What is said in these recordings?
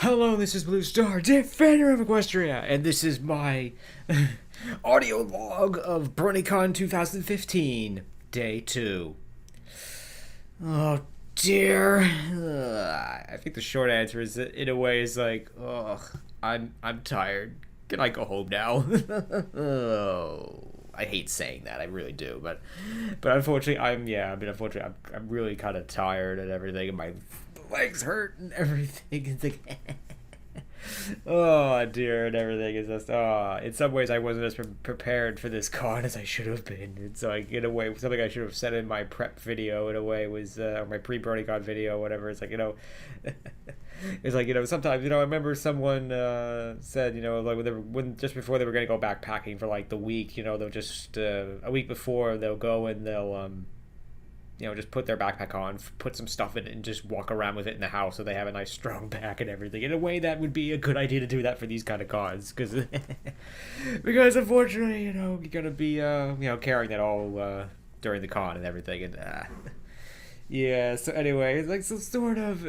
Hello, this is Blue Star, defender of Equestria, and this is my audio log of BronyCon 2015, Day 2. Oh dear. I think the short answer is that in a way is like, ugh, I'm tired. Can I go home now? Oh, I hate saying that, I really do, but unfortunately I'm really kind of tired and everything, and my legs hurt and everything. It's like, oh dear, and everything is just, in some ways I wasn't as prepared for this con as I should have been. It's like, in a way, something I should have said in my prep video, in a way, was, or my pre-BronyCon video, whatever. It's like, it's like, sometimes, I remember someone said, like when just before they were going to go backpacking for like the week, they'll just, a week before, they'll go and they'll, just put their backpack on, put some stuff in it, and just walk around with it in the house so they have a nice strong back and everything. In a way, that would be a good idea to do that for these kind of cons, because unfortunately, you're gonna be carrying that all during the con and everything, and yeah. So anyway, it's like, so sort of,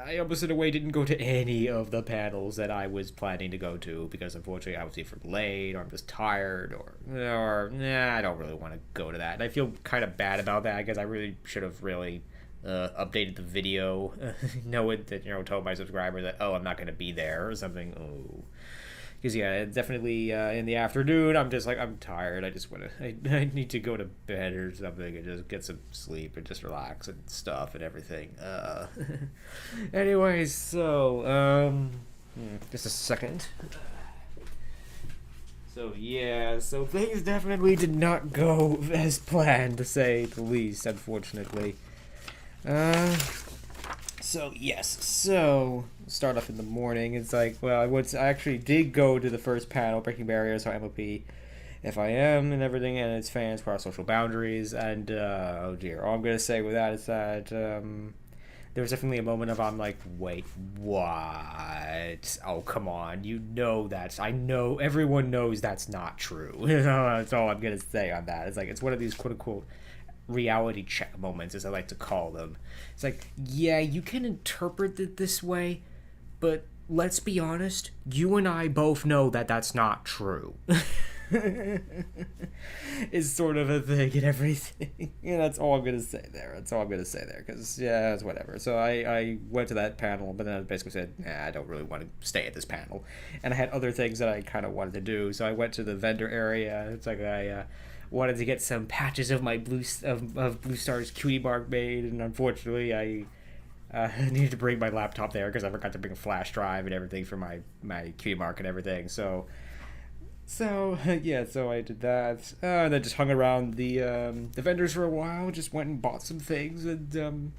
I almost in a way didn't go to any of the panels that I was planning to go to, because unfortunately I was either late, or I'm just tired, or I don't really want to go to that. And I feel kind of bad about that, because I really should have really updated the video, knowing that, told my subscriber that, oh, I'm not going to be there, or something. Oh. Because, yeah, definitely in the afternoon, I'm just like, I'm tired. I just want to, I need to go to bed or something and just get some sleep and just relax and stuff and everything. Anyways, so, just a second. So, yeah, so things definitely did not go as planned, to say the least, unfortunately. So, yes, so, start off in the morning. It's like, well, I actually did go to the first panel, Breaking Barriers, how MOP, FIM, and everything, and its fans cross social boundaries, and, oh dear, all I'm going to say with that is that, there was definitely a moment of, I'm like, wait, what? Oh, come on, I know, everyone knows that's not true. That's all I'm going to say on that. It's like, it's one of these quote-unquote reality check moments, as I like to call them. It's like, yeah, you can interpret it this way, but let's be honest, you and I both know that that's not true. It's sort of a thing and everything. Yeah, that's all I'm gonna say there. Because, yeah, it's whatever. So I went to that panel, but then I basically said, nah, I don't really want to stay at this panel. And I had other things that I kind of wanted to do, so I went to the vendor area. It's like, I wanted to get some patches of my Blue Star's cutie mark made, and unfortunately I needed to bring my laptop there because I forgot to bring a flash drive and everything for my cutie mark and everything. So yeah, so I did that, and then just hung around the vendors for a while. Just went and bought some things, and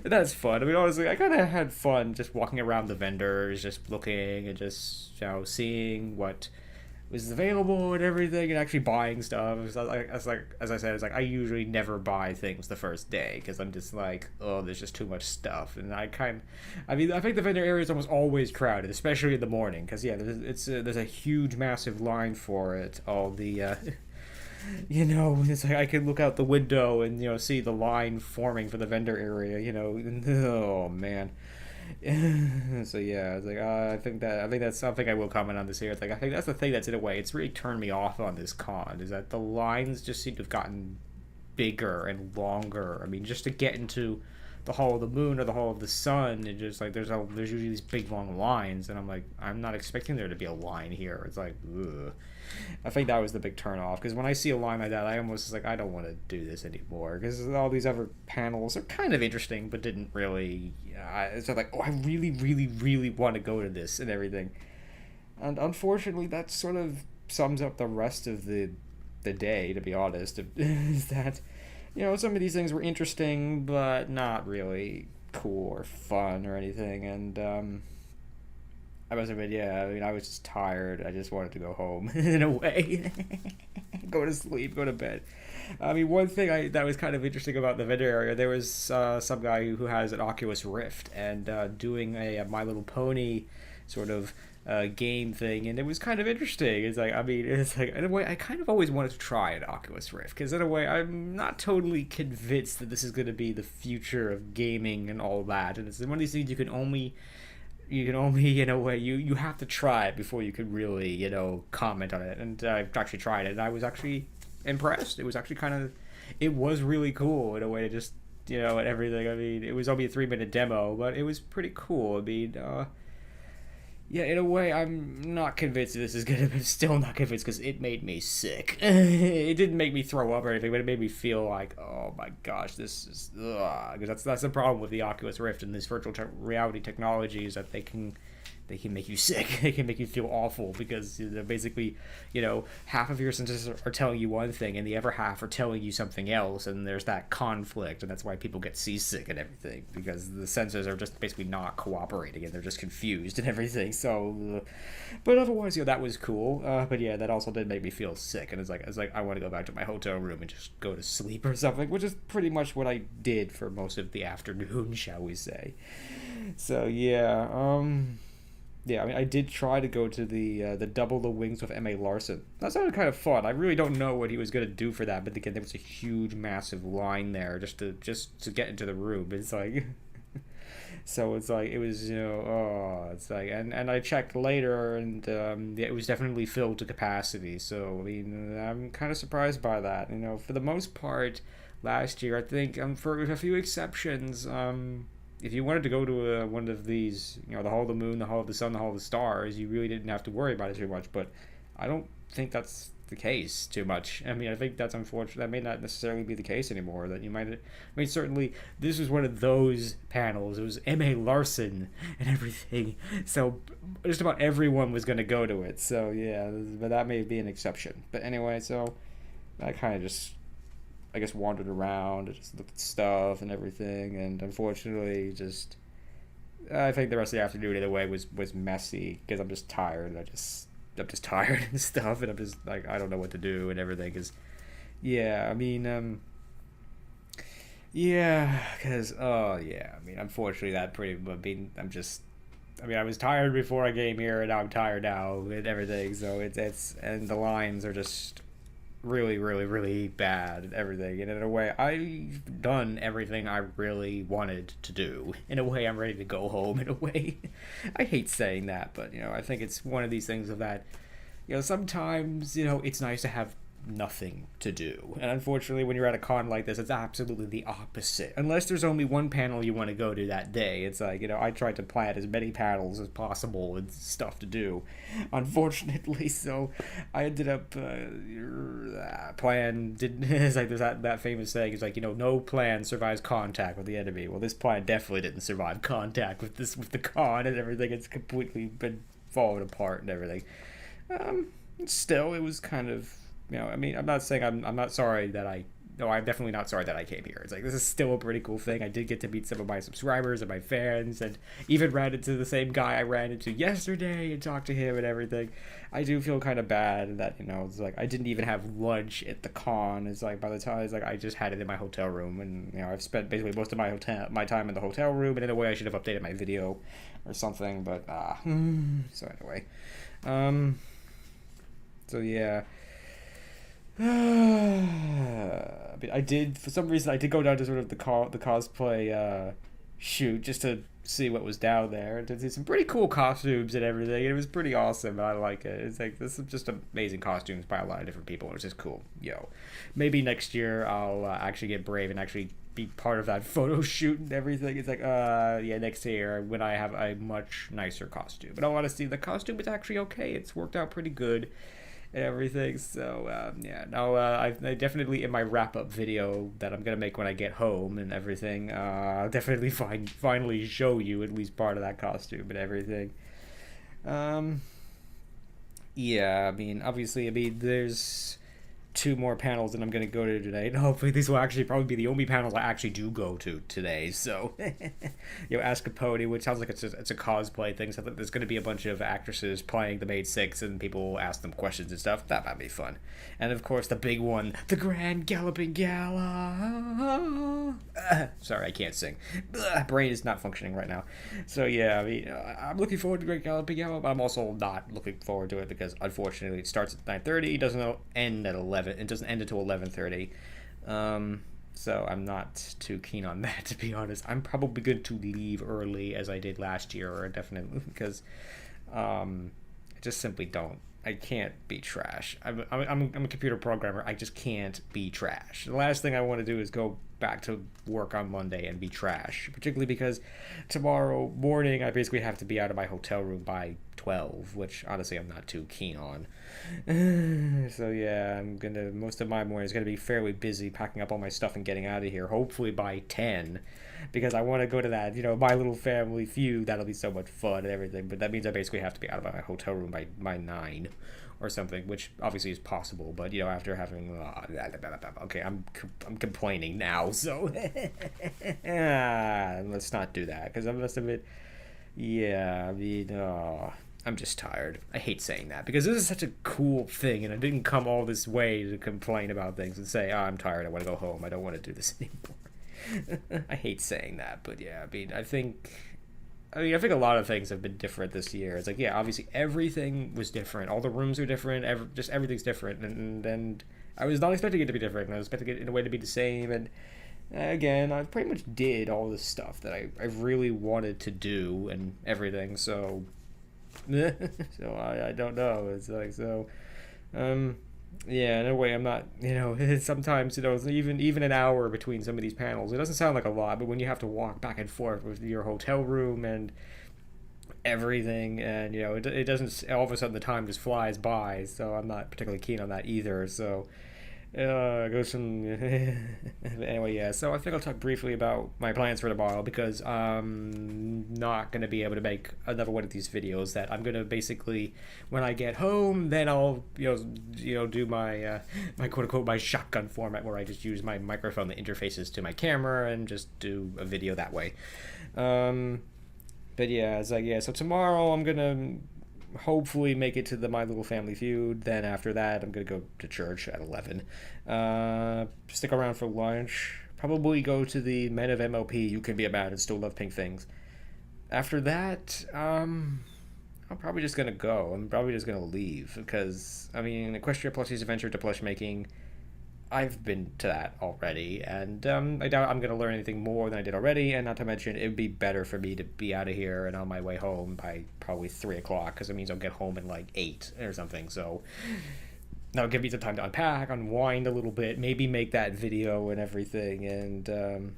that's fun. I mean, honestly, I kind of had fun just walking around the vendors, just looking and just seeing what was available and everything, and actually buying stuff. As I said, it's like I usually never buy things the first day because I'm just like, oh, there's just too much stuff, and I think the vendor area is almost always crowded, especially in the morning, because yeah, there's a huge, massive line for it. All the it's like I can look out the window and see the line forming for the vendor area. Oh man. So yeah, it's like I think that's something I will comment on this here. It's like I think that's the thing that's in a way it's really turned me off on this con, is that the lines just seem to have gotten bigger and longer. I mean, just to get into the Hall of the Moon or the Hall of the Sun, and just like there's usually these big long lines, and I'm like, I'm not expecting there to be a line here. It's like, ugh. I think that was the big turn off, because when I see a line like that, I almost like, I don't want to do this anymore, because all these other panels are kind of interesting but didn't really it's like, oh, I really really really want to go to this and everything. And unfortunately that sort of sums up the rest of the day, to be honest. Is that some of these things were interesting but not really cool or fun or anything, and I must admit, yeah, I mean, I was just tired. I just wanted to go home, in a way. Go to sleep, go to bed. I mean, one thing that was kind of interesting about the vendor area, there was some guy who has an Oculus Rift, and doing a My Little Pony sort of game thing, and it was kind of interesting. It's like, I mean, it's like, in a way, I kind of always wanted to try an Oculus Rift, because in a way, I'm not totally convinced that this is going to be the future of gaming and all that, and it's one of these things you can only you can only, in a way, you have to try it before you could really, comment on it. And I've actually tried it, and I was actually impressed. It was actually it was really cool in a way to just, and everything. I mean, it was only a 3 minute demo, but it was pretty cool. I mean, yeah, in a way, I'm not convinced this is gonna. I'm still not convinced because it made me sick. It didn't make me throw up or anything, but it made me feel like, oh my gosh, this is. Because that's the problem with the Oculus Rift and these virtual reality technologies, that they can make you sick. They can make you feel awful because they're basically, half of your senses are telling you one thing and the other half are telling you something else, and there's that conflict, and that's why people get seasick and everything, because the senses are just basically not cooperating and they're just confused and everything. So, but otherwise, that was cool. But yeah, that also did make me feel sick, and it's like I want to go back to my hotel room and just go to sleep or something, which is pretty much what I did for most of the afternoon, shall we say. So yeah, yeah, I mean, I did try to go to the Double the Wings with M.A. Larson. That sounded kind of fun. I really don't know what he was gonna do for that, but again, there was a huge, massive line there just to get into the room. It's like, so it's like it was, it's like, and I checked later, and yeah, it was definitely filled to capacity. So I mean, I'm kind of surprised by that. For the most part, last year, I think, for a few exceptions, if you wanted to go to one of these, the Hall of the Moon, the Hall of the Sun, the Hall of the Stars, you really didn't have to worry about it too much. But I don't think that's the case too much. I mean, I think that's unfortunate. That may not necessarily be the case anymore. That you might, I mean, certainly this was one of those panels. It was M.A. Larson and everything. So just about everyone was going to go to it. So yeah, but that may be an exception. But anyway, so I kind of just, I guess, wandered around and just looked at stuff and everything, and unfortunately, I think the rest of the afternoon in a way was messy because I'm just tired. I'm just tired and stuff, and I'm just like, I don't know what to do and everything. Cause yeah, I mean, yeah, because oh yeah, I mean, unfortunately, that pretty. I mean, I was tired before I came here, and now I'm tired now and everything. So it's and the lines are just really, really, really bad and everything. And in a way, I've done everything I really wanted to do. In a way, I'm ready to go home. In a way, I hate saying that, but I think it's one of these things of that. Sometimes it's nice to have nothing to do, and unfortunately, when you're at a con like this, it's absolutely the opposite. Unless there's only one panel you want to go to that day, it's like I tried to plan as many panels as possible and stuff to do, unfortunately. So I ended up plan didn't. It's like there's that famous saying. It's like no plan survives contact with the enemy. Well, this plan definitely didn't survive contact with the con and everything. It's completely been falling apart and everything. Still, it was kind of. I mean, I'm not saying I'm not sorry that no, I'm definitely not sorry that I came here. It's like, this is still a pretty cool thing. I did get to meet some of my subscribers and my fans, and even ran into the same guy I ran into yesterday and talked to him and everything. I do feel kind of bad that, it's like I didn't even have lunch at the con. It's like, by the time, it's like I just had it in my hotel room, and, I've spent basically most of my time in the hotel room, and in a way I should have updated my video or something, but, so anyway. So yeah. I did, for some reason, I did go down to sort of the cosplay shoot just to see what was down there and to see some pretty cool costumes and everything. It was pretty awesome. I like it. It's like, this is just amazing costumes by a lot of different people. It was just cool. Maybe next year I'll actually get brave and actually be part of that photo shoot and everything. It's like, yeah, next year when I have a much nicer costume. But I want to see the costume. It's actually okay. It's worked out pretty good. And everything. So yeah, no, I definitely, in my wrap-up video that I'm gonna make when I get home and everything, I'll definitely finally show you at least part of that costume and everything. Yeah, I mean, obviously, there's 2 more panels that I'm going to go to today, and hopefully these will actually probably be the only panels I actually do go to today. So, Ask a Pony, which sounds like it's a cosplay thing, so there's going to be a bunch of actresses playing the Maid Six, and people ask them questions and stuff. That might be fun. And of course, the big one, the Grand Galloping Gala. Sorry, I can't sing. Brain is not functioning right now. So yeah, I'm looking forward to Grand Galloping Gala, but I'm also not looking forward to it because unfortunately it starts at 9:30, it doesn't end at 11. It doesn't end until 11:30. So I'm not too keen on that, to be honest. I'm probably going to leave early as I did last year, or definitely because I just simply don't. I can't be trash. I'm a computer programmer. I just can't be trash. The last thing I want to do is go back to work on Monday and be trash, particularly because tomorrow morning I basically have to be out of my hotel room by 12, which honestly I'm not too keen on. So yeah, most of my morning is gonna be fairly busy packing up all my stuff and getting out of here. Hopefully by 10, because I want to go to that My Little Family Feud. That'll be so much fun and everything. But that means I basically have to be out of my hotel room by 9 or something, which obviously is possible. But after having okay, I'm complaining now, so let's not do that because I must admit, yeah, I mean, I'm just tired. I hate saying that because this is such a cool thing, and I didn't come all this way to complain about things and say, I'm tired. I want to go home. I don't want to do this anymore. I hate saying that, but yeah, I think a lot of things have been different this year. It's like, yeah, obviously everything was different. All the rooms are different. Just everything's different, and I was not expecting it to be different. I was expecting it in a way to be the same, and again, I pretty much did all this stuff that I really wanted to do and everything. So, so I don't know. It's like so. Yeah, in a way, I'm not. Sometimes even an hour between some of these panels, it doesn't sound like a lot, but when you have to walk back and forth with your hotel room and everything, and it doesn't. All of a sudden, the time just flies by. So I'm not particularly keen on that either. So goes from anyway, yeah. So I think I'll talk briefly about my plans for tomorrow because I'm not gonna be able to make another one of these videos. That I'm gonna basically, when I get home, then I'll do my my quote unquote my shotgun format where I just use my microphone that interfaces to my camera and just do a video that way. But yeah, it's like, yeah. So tomorrow I'm gonna hopefully make it to the My Little Family Feud. Then after that, I'm gonna go to church at 11. Stick around for lunch. Probably go to the Men of MLP. You Can Be a Man and Still Love Pink Things. After that, I'm probably just gonna go. I'm probably just gonna leave because Equestria Plushies Adventure to Plush Making. I've been to that already, and I doubt I'm going to learn anything more than I did already, and not to mention, it would be better for me to be out of here and on my way home by probably 3 o'clock, because it means I'll get home in like 8 or something, so that'll give me some time to unpack, unwind a little bit, maybe make that video and everything, and,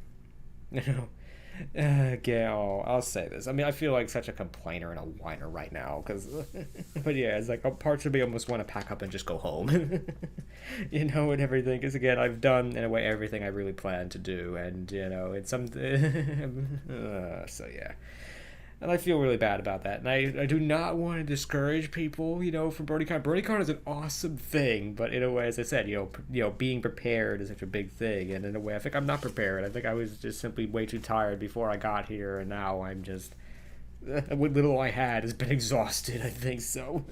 again, I'll say this. I feel like such a complainer and a whiner right now, because, but yeah, it's like parts of me almost want to pack up and just go home, and everything, because again, I've done, in a way, everything I really planned to do, and, it's something, so yeah. And I feel really bad about that. And I do not want to discourage people, from BronyCon. BronyCon is an awesome thing, but in a way, as I said, being prepared is such a big thing. And in a way, I think I'm not prepared. I think I was just simply way too tired before I got here, and now I'm just what little I had has been exhausted. I think so.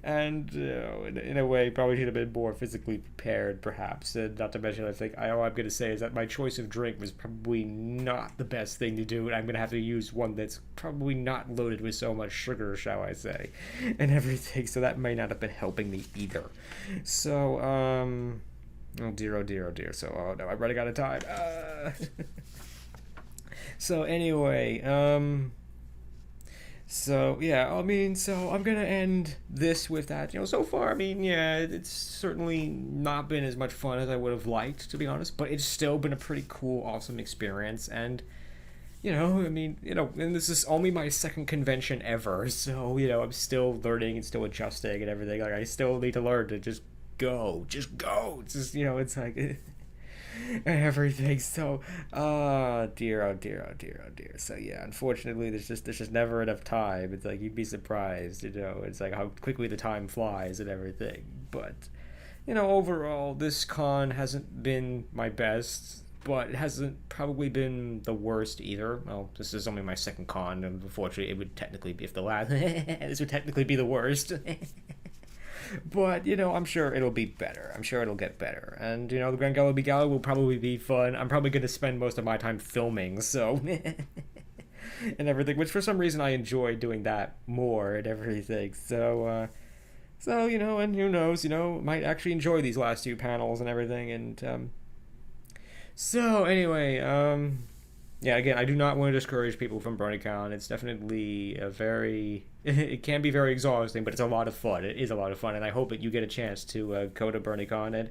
And in a way, probably should have been more physically prepared, perhaps. And not to mention, I think all I'm going to say is that my choice of drink was probably not the best thing to do, and I'm going to have to use one that's probably not loaded with so much sugar, shall I say, and everything. So that may not have been helping me either. So, oh dear, oh dear, oh dear. So, oh no, I'm running out of time. So anyway, so yeah, so I'm gonna end this with that. So far, yeah, it's certainly not been as much fun as I would have liked, to be honest, but it's still been a pretty cool, awesome experience, and and this is only my second convention ever, so I'm still learning and still adjusting and everything. Like I still need to learn to just go. It's it's like. Everything. So dear, oh dear, oh dear, oh dear. So yeah, unfortunately there's just never enough time. It's like you'd be surprised, it's like how quickly the time flies and everything. But overall this con hasn't been my best, but it hasn't probably been the worst either. Well, this is only my second con, and unfortunately it would technically be, if the last this would technically be the worst. But, I'm sure it'll be better. I'm sure it'll get better. And, the Grand Gala Gala will probably be fun. I'm probably going to spend most of my time filming, so... and everything, which for some reason I enjoy doing that more and everything. So, and who knows, might actually enjoy these last two panels and everything. And, So anyway, yeah, again, I do not want to discourage people from BronyCon. It's definitely a very, it can be very exhausting, but it's a lot of fun. It is a lot of fun, and I hope that you get a chance to go to BronyCon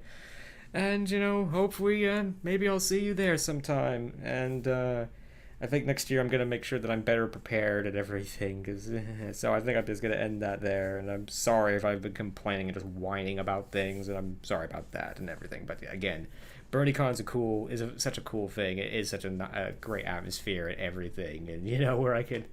and hopefully, maybe I'll see you there sometime. And I think next year I'm gonna make sure that I'm better prepared and everything. Cause so I think I'm just gonna end that there. And I'm sorry if I've been complaining and just whining about things, and I'm sorry about that and everything. But again, BronyCon's such a cool thing. It is such a great atmosphere and everything. And where I could,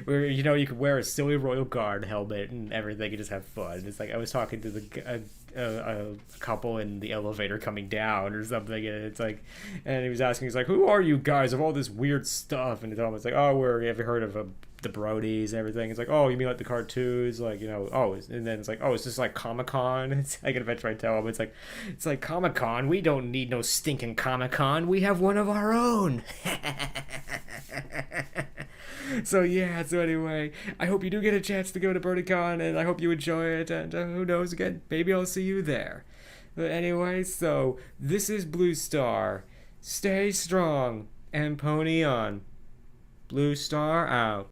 where you could wear a silly royal guard helmet and everything and just have fun. It's like I was talking to a couple in the elevator coming down or something, and it's like, and he was asking, he's like, "Who are you guys of all this weird stuff?" And it's almost like, "Oh, have you heard of the Brodies and everything?" It's like, "Oh, you mean like the cartoons, like oh," and then it's like, "Oh, it's just like Comic-Con." It's I can eventually tell him it's like Comic-Con. We don't need no stinking Comic-Con. We have one of our own. So yeah, so anyway, I hope you do get a chance to go to BronyCon, and I hope you enjoy it, and who knows, again, maybe I'll see you there. But anyway, so this is Blue Star. Stay strong and pony on. Blue Star out.